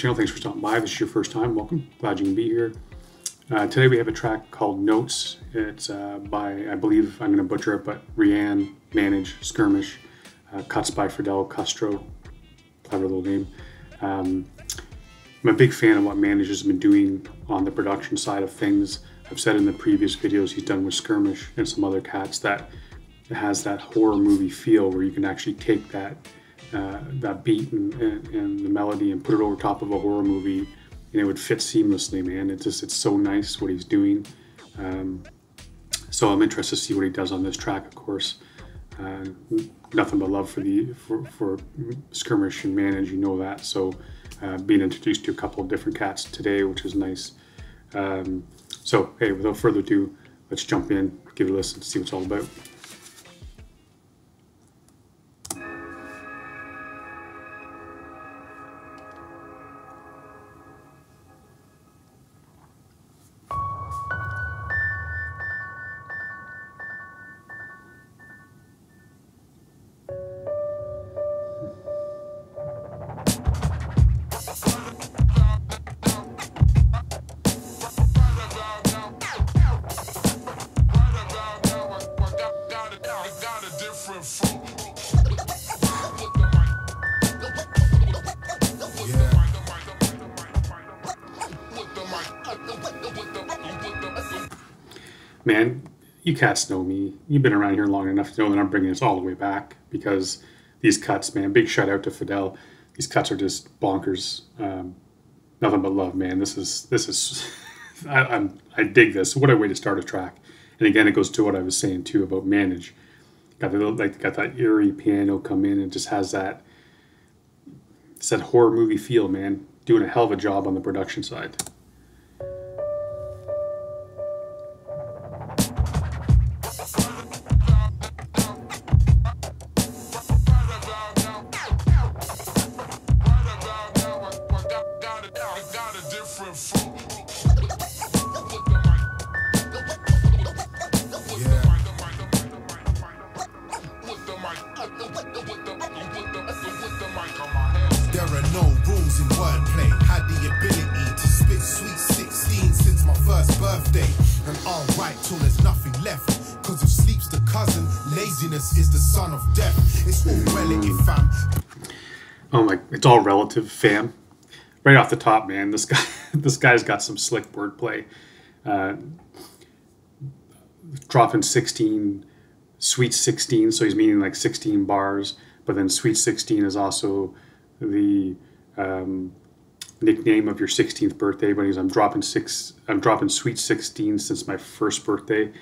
channel. Thanks for stopping by. If this is your first time, welcome. Glad you can be here. Today we have a track called Notes. It's by, I believe, I'm going to butcher it, but Reain, Manage, Skirmish. Cuts by Fidel Cutstro. Clever little name. I'm a big fan of what Manage has been doing on the production side of things. I've said in the previous videos he's done with Skirmish and some other cats that it has that horror movie feel where you can actually take that beat and the melody and put it over top of a horror movie, and it would fit seamlessly, man. It's so nice what he's doing. So I'm interested to see what he does on this track, of course. Nothing but love for Skirmish and Manage, you know that. So being introduced to a couple of different cats today, which is nice. So hey, without further ado, let's jump in, give it a listen, see what it's all about. Man, you cats know me. You've been around here long enough to know that I'm bringing this all the way back because these cuts, man, big shout out to Fidel. These cuts are just bonkers. Nothing but love, man. This is I dig this. What a way to start a track. And again, it goes to what I was saying too about Manage. Got that eerie piano come in and just has that horror movie feel, man. Doing a hell of a job on the production side. There are no rules in wordplay. Had the ability to spit sweet 16 since my first birthday. And I'll write till there's nothing left. Cause if sleep's the cousin, laziness is the son of death. It's all relative, fam. Oh my, it's all relative, fam. Right off the top, man, this guy's got some slick wordplay. Dropping 16, sweet 16, so he's meaning like 16 bars. But then sweet 16 is also the nickname of your 16th birthday. But I'm dropping sweet 16 since my first birthday.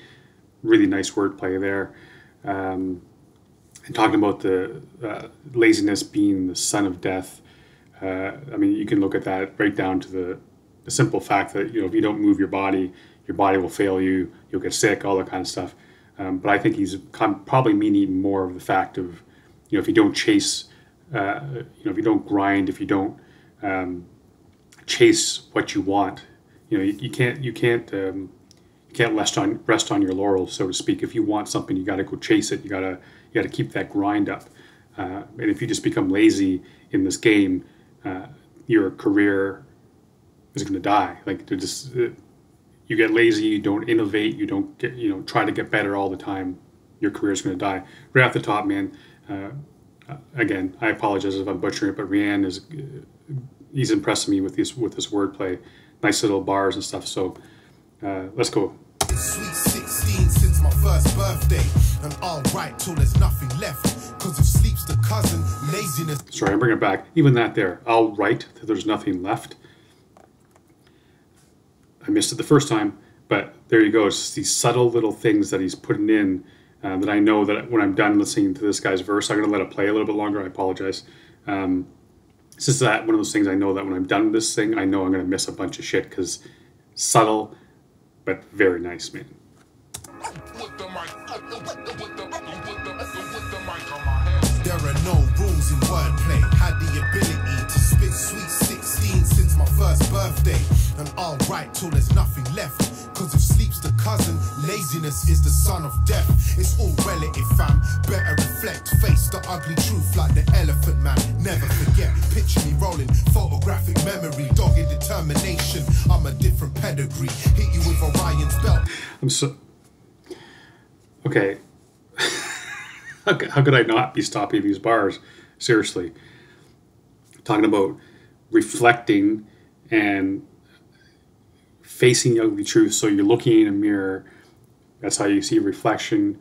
Really nice wordplay there. And talking about the laziness being the son of death. I mean, you can look at that right down to the simple fact that, you know, if you don't move your body will fail you. You'll get sick, all that kind of stuff. But I think he's probably meaning more of the fact of, you know, if you don't chase, you know, if you don't grind, if you don't chase what you want, you know, you can't rest on your laurels, so to speak. If you want something, you got to go chase it. You got to keep that grind up. And if you just become lazy in this game, your career is going to die. Like, you get lazy, you don't innovate, you don't get, you know, try to get better all the time. Your career is going to die. Right off the top, man. Again, I apologize if I'm butchering it, but Reain he's impressing me with this wordplay. Nice little bars and stuff. So let's go. Sweet 16 since my first birthday, and I'll write till there's nothing left. Cause if sleep's the cousin, laziness. Sorry, I'm bringing it back. Even that there, I'll write till there's nothing left. I missed it the first time, but there you go. It's just these subtle little things that he's putting in that I know that when I'm done listening to this guy's verse, I'm going to let it play a little bit longer. I apologize. It's just that one of those things I know that when I'm done with this thing, I know I'm going to miss a bunch of shit because subtle, but very nice, man. There are no rules in wordplay. Had the ability to spit sweet 16 since my first birthday. And I'll write till there's nothing left. Cause if sleep's the cousin, laziness is the son of death. It's all relative, fam. Better reflect, face the ugly truth like the elephant man. Never forget, picture me rolling, photographic memory, dogged determination. I'm a different pedigree. Hit you with Orion's belt. Okay. How could I not be stopping these bars? Seriously. Talking about reflecting and facing the ugly truth. So you're looking in a mirror. That's how you see reflection.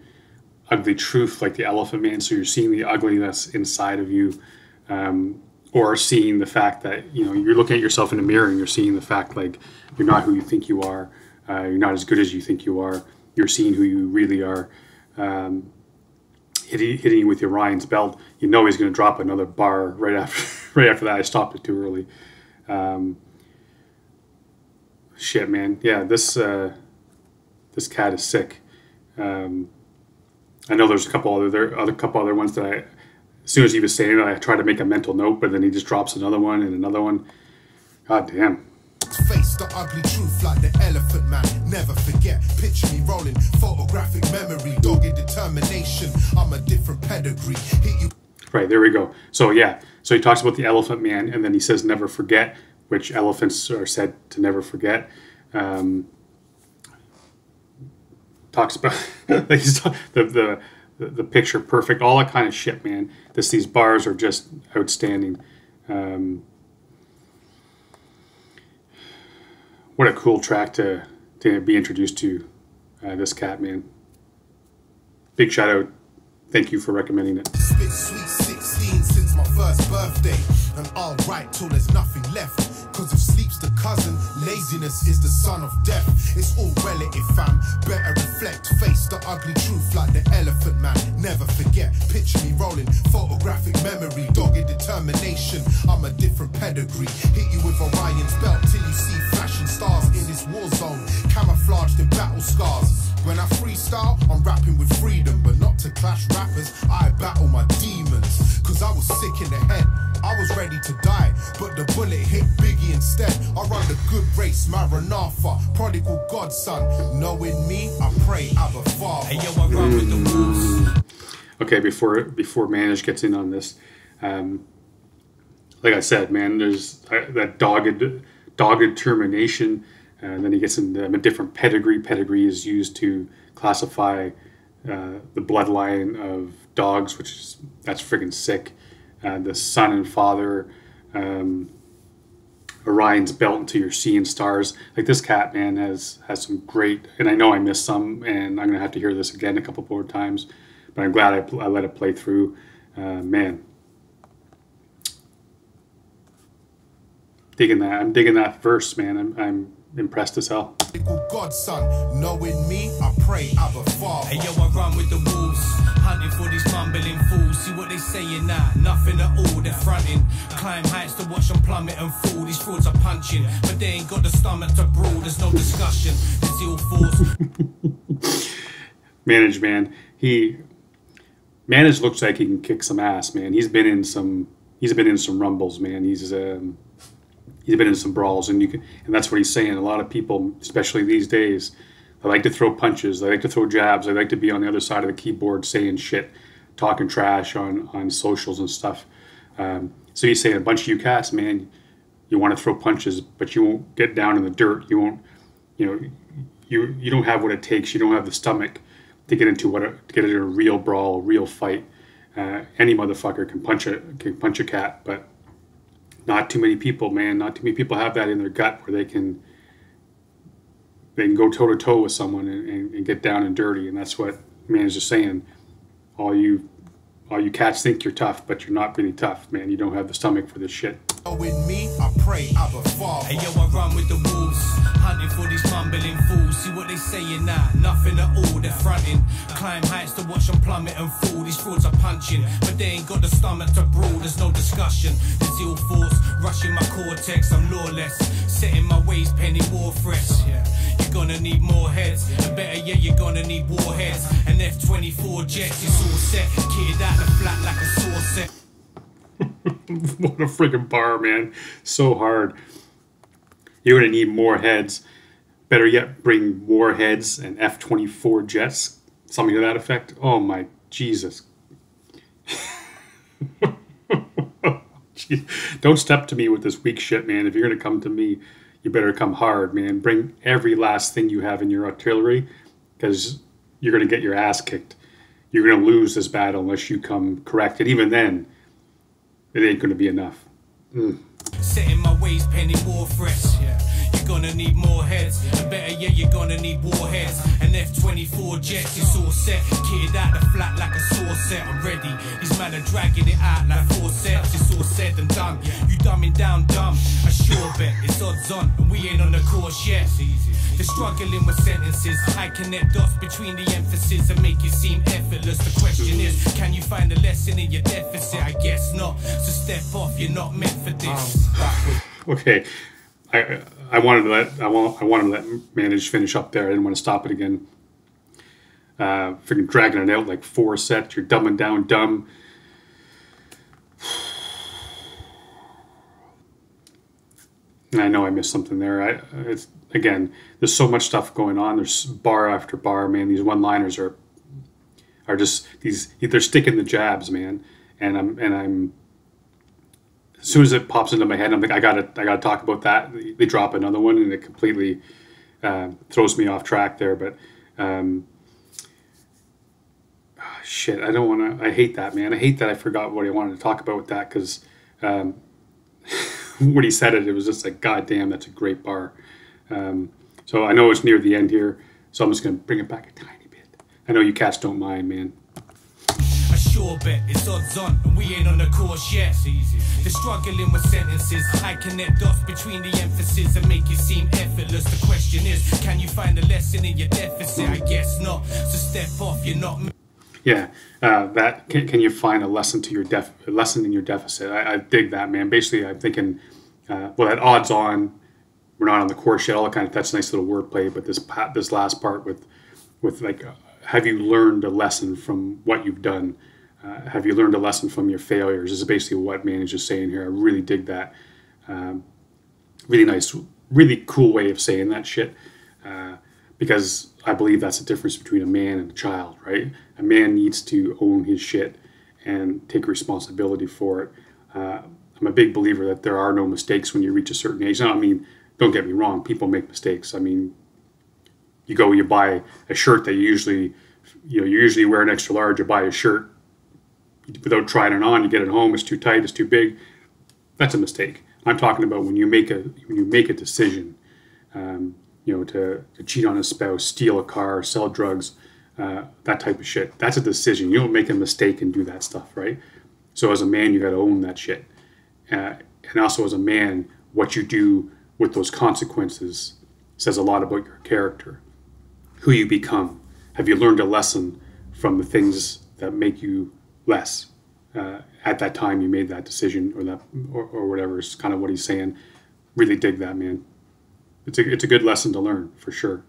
Ugly truth, like the elephant man. So you're seeing the ugliness inside of you. Or seeing the fact that, you know, you're looking at yourself in a mirror and you're seeing the fact like you're not who you think you are. You're not as good as you think you are. You're seeing who you really are. Hitting you with your Reain's belt, you know he's going to drop another bar right after that. I stopped it too early. Shit, man. Yeah, this cat is sick. I know there's a couple other ones that as soon as he was saying it, I tried to make a mental note, but then he just drops another one and another one. God damn. Face the ugly truth like the elephant man. Never forget, picture me rolling, photographic memory, dogged determination. I'm a different pedigree. Hit you. Right, there we go. So yeah, so he talks about the elephant man, and then he says never forget, which elephants are said to never forget. Talks about like the picture perfect, all that kind of shit, man. These bars are just outstanding. What a cool track to be introduced to, this cat, man. Big shout out. Thank you for recommending it. Spit sweet 16 since my first birthday. And I'll write till there's nothing left. Cause if sleep's the cousin, laziness is the son of death. It's all relative, fam. Better reflect, face the ugly truth like the elephant man. Never forget, picture me rolling, photographic memory, dogged determination. I'm a different pedigree. Hit you with Orion's belt till you see flashing stars in this war zone, camouflaged in battle scars. When I freestyle, I'm rapping with freedom, but not to clash rappers. I battle my demons, cause I was sick in the head. I was ready to die, but the bullet hit Biggie instead. I run the good race, Maranatha, prodigal godson. Knowing me, I pray Abba Father. Hey, yo, I run with the wolves. Okay, before Manage gets in on this, like I said, man, there's that dogged determination. And then he gets into a different pedigree. Pedigree is used to classify the bloodline of dogs, that's friggin' sick. The son and father, Orion's belt until you're seeing stars. Like this cat, man, has some great, and I know I missed some, and I'm gonna have to hear this again a couple more times, but I'm glad I let it play through. Man, I'm digging that verse, man. I'm impressed as hell. Godson, knowing me, I pray Abba Father. Hey yo, I run with the wolves, hunting for these mumbling fools. See what they saying now, nothing at all, they're fronting. Climb heights to watch them plummet and fall. These frauds are punching, but they ain't got the stomach to brawl. There's no discussion, the zeal force. Manage, man. Manage looks like he can kick some ass, man. He's been in some rumbles, man. He's been in some brawls, and that's what he's saying. A lot of people, especially these days, they like to throw punches, they like to throw jabs, they like to be on the other side of the keyboard saying shit, talking trash on socials and stuff. So he's saying a bunch of you cats, man, you want to throw punches, but you won't get down in the dirt. You won't, you don't have what it takes. You don't have the stomach to get into a real brawl, real fight. Any motherfucker can punch a cat, but not too many people, man. Not too many people have that in their gut where they can go toe to toe with someone and get down and dirty. And that's what man is just saying. All you cats think you're tough, but you're not really tough, man. You don't have the stomach for this shit. With me, I pray Abba Father. Hey yo, I run with the wolves, hunting for these mumbling fools. See what they saying now, nothing at all, they're fronting. Climb heights to watch them plummet and fall. These frauds are punching, but they ain't got the stomach to brawl. There's no discussion, the zeal force rushing my cortex. I'm lawless, setting my ways, penny war threats. Yeah. You're gonna need more heads, and better yet, you're gonna need warheads. And F-24 jets, it's all set, kitted out the flat like a saw set. What a friggin' bar, man. So hard. You're going to need more heads, Better yet, bring warheads and F-24 jets, something to that effect. Oh my Jesus. Don't step to me with this weak shit, man. If you're going to come to me, you better come hard, man. Bring every last thing you have in your artillery, because you're going to get your ass kicked. You're going to lose this battle unless you come correct. And even then, it ain't going to be enough. Setting my ways, penny war threats. You're gonna need more heads, and better yet, you're gonna need warheads. An F-24 jets, it's all set. Kitted out the flat like a saw set. I'm ready. These men are dragging it out like 4 sets. It's all said and done. You dumbing down dumb. I sure bet it's odds on, and we ain't on the course yet. They're struggling with sentences. I connect dots between the emphasis and make it seem effortless. The question is, can you find a lesson in your deficit? I guess not. So step off. You're not meant for this. Okay. I wanted to let Manage finish up there. I didn't want to stop it again. Freaking dragging it out like 4 sets. You're dumbing down dumb. I know I missed something there. It's again, there's so much stuff going on. There's bar after bar, man. These one-liners are just these. They're sticking the jabs, man. And I'm. As soon as it pops into my head, I'm like, I gotta talk about that. They drop another one, and it completely throws me off track there. But shit, I don't want to. I hate that, man. I hate that I forgot what I wanted to talk about with that, because when he said it, it was just like, God damn, that's a great bar. So I know it's near the end here, so I'm just gonna bring it back a tiny bit. I know you cats don't mind, man. Sure bet it's odds on, and we ain't on the course yet. They're struggling with sentences. I connect dots between the emphasis and make it seem effortless. The question is, can you find a lesson in your deficit? I guess not. So step off. You're not. Yeah, that can you find a lesson to your lesson in your deficit? I dig that, man. Basically, I'm thinking, well, that odds on, we're not on the course yet. All that kind of, that's nice little wordplay. But this last part with like, have you learned a lesson from what you've done? Have you learned a lesson from your failures? This is basically what Manage is saying here. I really dig that. Really nice, really cool way of saying that shit. Because I believe that's the difference between a man and a child, right? A man needs to own his shit and take responsibility for it. I'm a big believer that there are no mistakes when you reach a certain age. Now, I mean, don't get me wrong, people make mistakes. I mean, you buy a shirt that you usually wear an extra large. You buy a shirt without trying it on, you get it home, it's too tight, it's too big. That's a mistake. I'm talking about when you make a decision, to cheat on a spouse, steal a car, sell drugs, that type of shit. That's a decision. You don't make a mistake and do that stuff, right? So as a man, you got to own that shit. And also as a man, what you do with those consequences says a lot about your character, who you become. Have you learned a lesson from the things that make you less at that time you made that decision, or whatever is kind of what he's saying. Really dig that, man. It's a good lesson to learn for sure.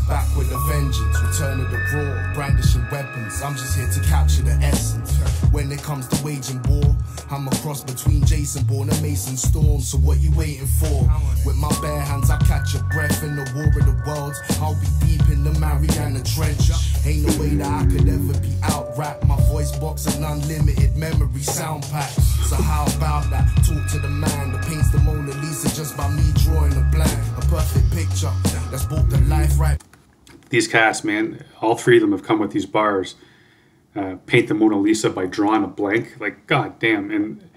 Back with a vengeance, return of the raw, brandishing weapons. I'm just here to capture the essence. When it comes to waging war, I'm a cross between Jason Bourne and Mason Storm. So what you waiting for? With my bare hands, I catch a breath in the war of the worlds. I'll be deep in the Mariana Trench. Ain't no way that I could ever be out-rapped. My voice box an unlimited memory sound pack. So how about that? Talk to the man that paints the Mona Lisa just by me drawing a blank. A perfect picture that's brought to life right. These casts, man, all three of them have come with these bars. Paint the Mona Lisa by drawing a blank. Like, god damn. And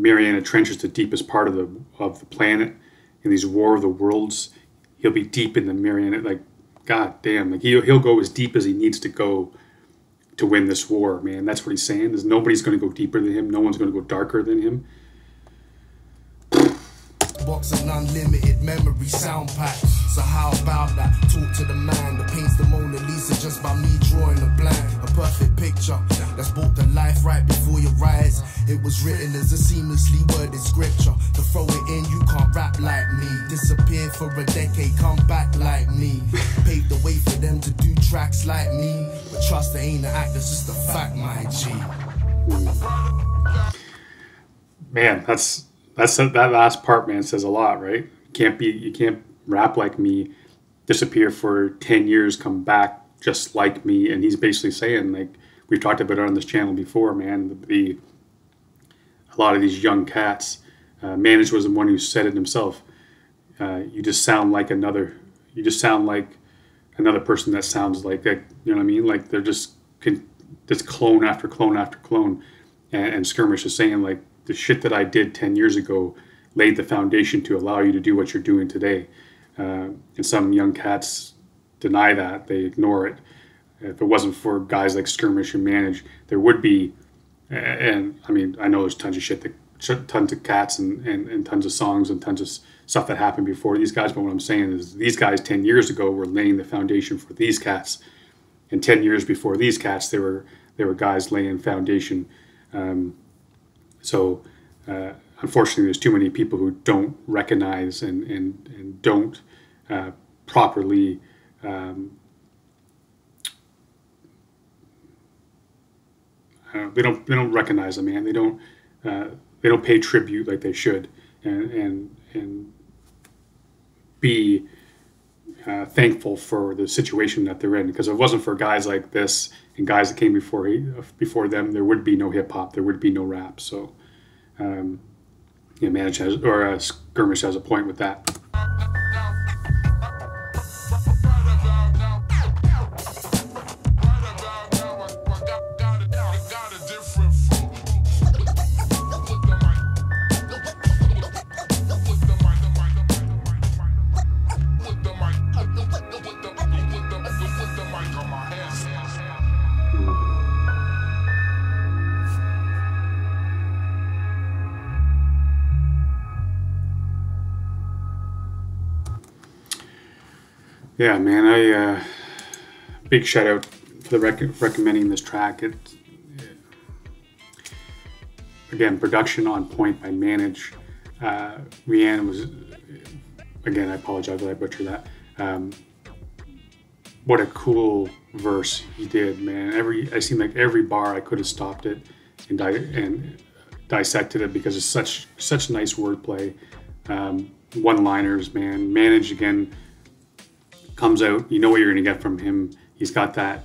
Mariana Trench is the deepest part of the planet. In these War of the Worlds, he'll be deep in the Mariana. Like, god damn. Like, he'll go as deep as he needs to go to win this war, man. That's what he's saying. Nobody's going to go deeper than him. No one's going to go darker than him. Box an unlimited memory sound pack. So how about that? Talk to the man that paints the Mona Lisa just by me drawing a blank. A perfect picture that's brought to life right before your eyes. It was written as a seamlessly worded scripture. To throw it in, you can't rap like me. Disappear for a decade, come back like me. Pave the way for them to do tracks like me. But trust it ain't an act, it's just a fact, my G. Man, that last part, man, says a lot, right? You can't rap like me, disappear for 10 years, come back just like me. And he's basically saying, like, we've talked about it on this channel before, man, a lot of these young cats, Manage was the one who said it himself. You just sound like another person that sounds like that. You know what I mean? Like they're just clone after clone after clone. And Skirmish is saying, like, the shit that I did 10 years ago laid the foundation to allow you to do what you're doing today. And some young cats deny that. They ignore it. If it wasn't for guys like Skirmish and Manage, there would be, and I mean, I know there's tons of shit, tons of cats and tons of songs and tons of stuff that happened before these guys. But what I'm saying is these guys 10 years ago were laying the foundation for these cats. And 10 years before these cats, there were guys laying foundation. So unfortunately, there's too many people who don't recognize and don't properly they don't recognize them, man. They don't pay tribute like they should, and be thankful for the situation that they're in. Because if it wasn't for guys like this and guys that came before them, there would be no hip hop, there would be no rap. So, Manage has, or Skirmish has a point with that. Yeah, man, big shout out for the recommending this track. Again, production on point by Manage. Reain was, again, I apologize that I butchered that. What a cool verse he did, man. I seemed like every bar I could have stopped it and dissected it, because it's such nice wordplay. One-liners, man. Manage, again, comes out, you know what you're going to get from him. He's got that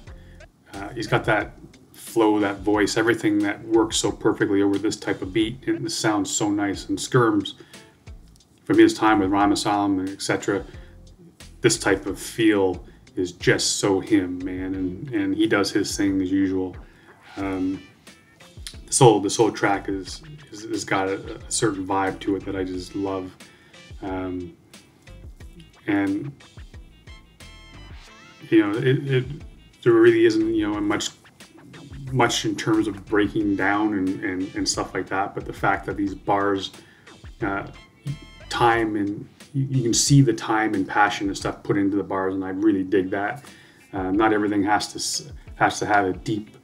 flow, that voice, everything that works so perfectly over this type of beat. And it sounds so nice. And Skirms, from his time with Rhyme Asylum and etc., this type of feel is just so him, man. And he does his thing as usual. This whole track has got a certain vibe to it that I just love. And there really isn't, much in terms of breaking down and stuff like that. But the fact that these bars, time, and you can see the time and passion and stuff put into the bars, and I really dig that. Not everything has to have a deep,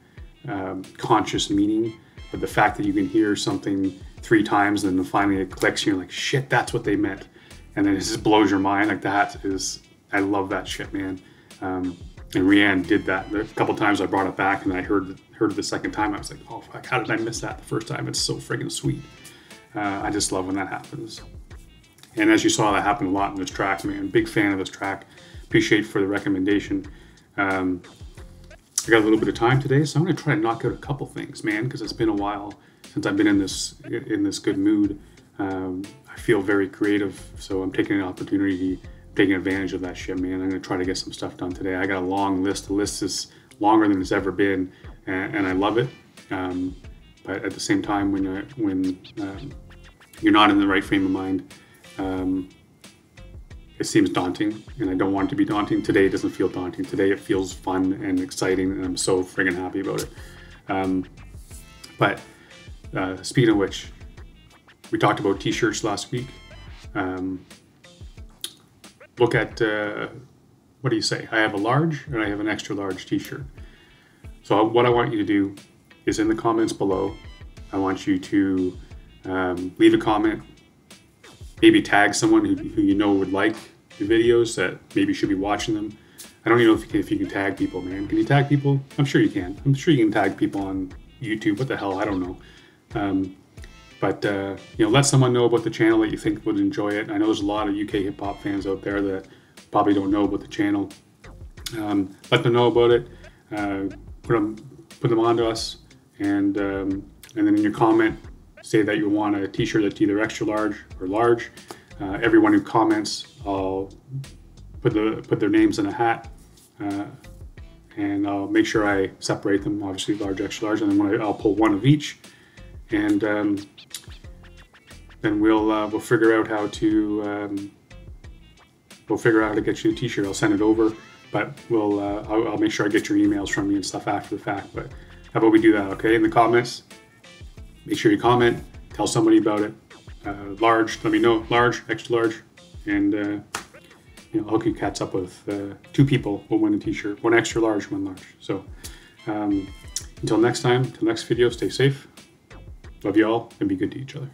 conscious meaning, but the fact that you can hear something 3 times and then finally it clicks, and you're like, shit, that's what they meant, and then it just blows your mind. Like, I love that shit, man. And Reain did that. A couple times I brought it back and I heard it the second time. I was like, oh fuck, how did I miss that the first time? It's so friggin' sweet. I just love when that happens. And as you saw, that happened a lot in this track, man. Big fan of this track. Appreciate for the recommendation. I got a little bit of time today, so I'm gonna try to knock out a couple things, man, because it's been a while since I've been in this good mood. I feel very creative, so I'm taking an opportunity, taking advantage of that shit, man. I'm gonna try to get some stuff done today. I got a long list. The list is longer than it's ever been, and I love it. But at the same time, when you're not in the right frame of mind, it seems daunting, and I don't want it to be daunting. Today it doesn't feel daunting. Today it feels fun and exciting, and I'm so friggin' happy about it. But speaking of which, we talked about t-shirts last week. Look at, what do you say? I have a large and I have an extra large t-shirt. So what I want you to do is, in the comments below, I want you to leave a comment, maybe tag someone who you know would like the videos, that maybe should be watching them. I don't even know if you can tag people, man. Can you tag people? I'm sure you can. I'm sure you can tag people on YouTube. What the hell? I don't know. But you know, let someone know about the channel that you think would enjoy it. I know there's a lot of UK hip hop fans out there that probably don't know about the channel. Let them know about it. Put them onto us, and then in your comment, say that you want a T-shirt that's either extra large or large. Everyone who comments, I'll put their names in a hat, and I'll make sure I separate them. Obviously, large, extra large, and then I'll pull one of each, and then we'll figure out how to get you a T-shirt. I'll send it over, but I'll make sure I get your emails from you and stuff after the fact. But how about we do that? Okay, in the comments, make sure you comment, tell somebody about it. Large, let me know, large, extra large, and you know, I'll hook you cats up with 2 people will win a T-shirt, 1 extra large, 1 large. So until next time, till next video, stay safe. Love you all, and be good to each other.